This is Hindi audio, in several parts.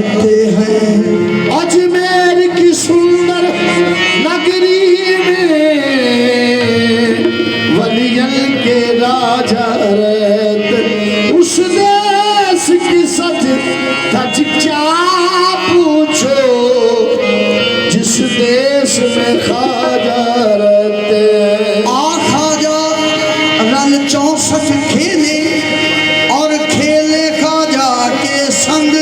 कहते हैं अजमेर की सुंदर नगरी में वलियन के राजा रहते। उस देश की सच धज क्या पूछो जिस देश में ख्वाजा रहते। ख्वाजा रन 64 खेले और खेले ख्वाजा के संग,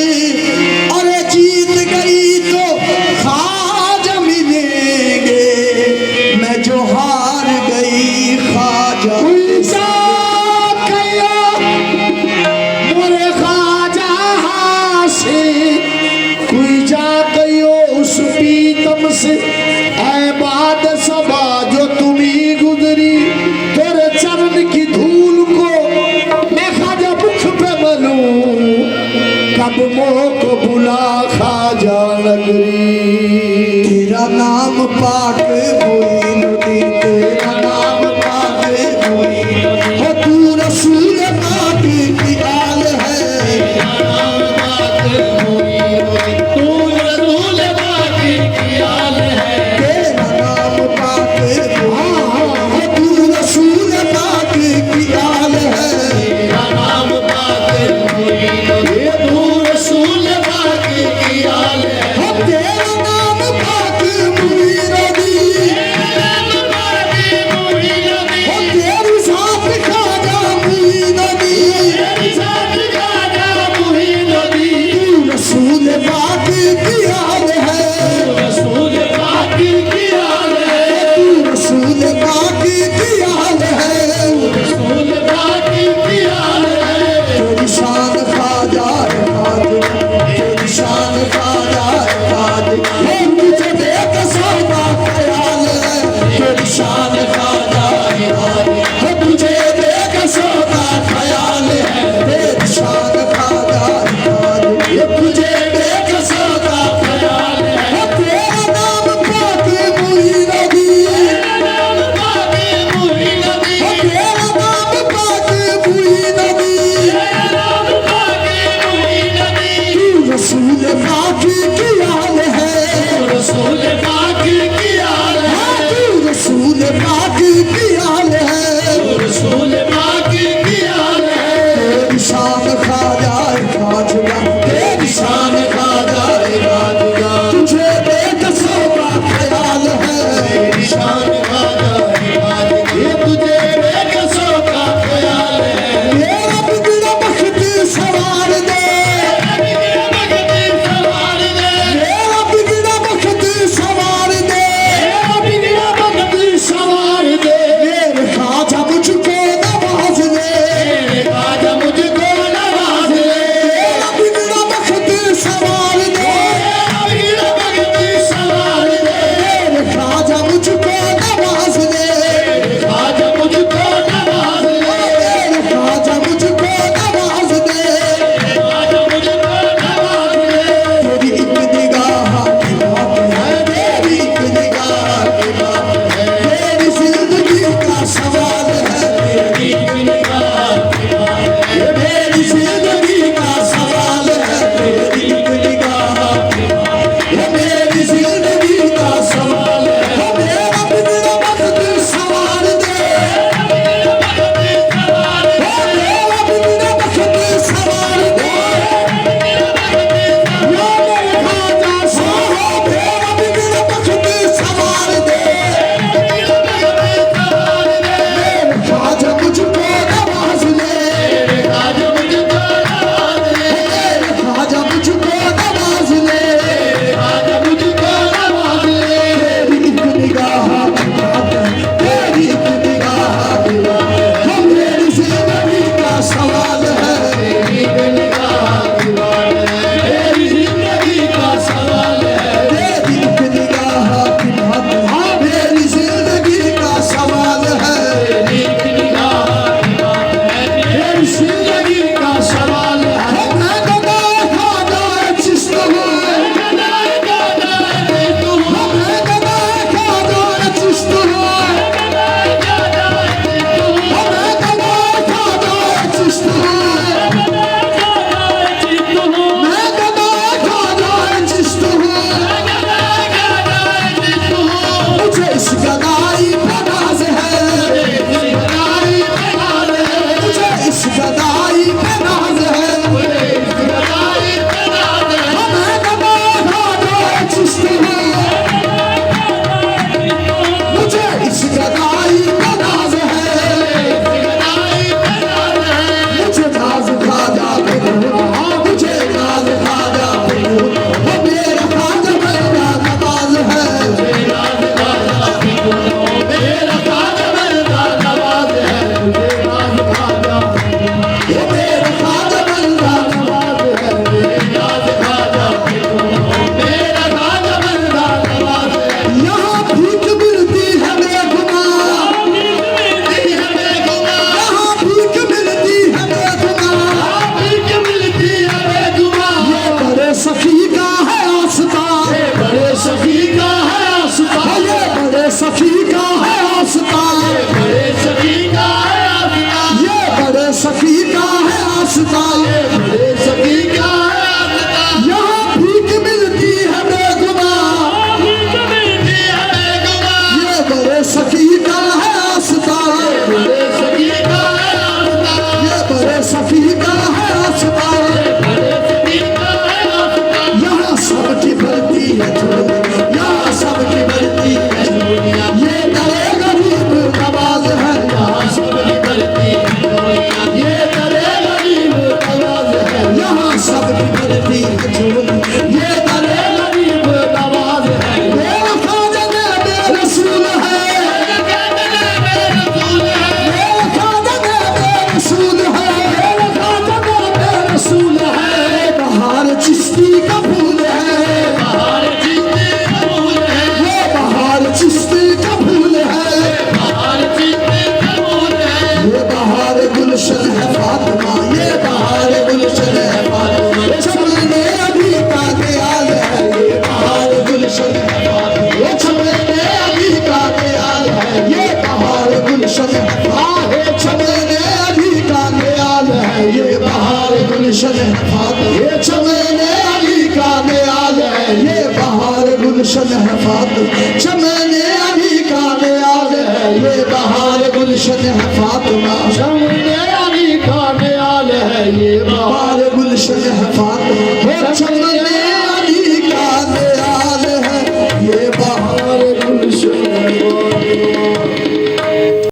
और जीत गई तो ख्वाजा मिलेंगे, मैं जो हार गई ख्वाजा मोरे ख्वाजा से कोई जा गयो उस पीतम से। ऐ बाद सबा जो तुम्ही गुजरी तेरे चरण की धूल को मैं ख्वाजा मुख पे बनूं, कब मोह को बुला ख्वाजा नगरी। तेरा नाम पाक मोइनुद्दीन, तेरा नाम पाक मोइनुद्दीन, हो तू रसूल पाक की आल है। तेरा नाम पाक मोइनुद्दीन, तू रसूल पाक की आल है। तेरा नाम पाक हो तू रसूल पाक की आल है। तेरा नाम पाक मोइनुद्दीन, तू रसूल पाक की आल है। तेरा नाम पाक मोइनुद्दीन, है फातिमा, ये चमेने अली का न्याल है, ये बहार गुलशन है फातिमा, चमेने अली का न्याल है, ये बहार गुलशन है फातिमा, चमेने अली का न्याल है, ये बहार गुलशन है फातिमा।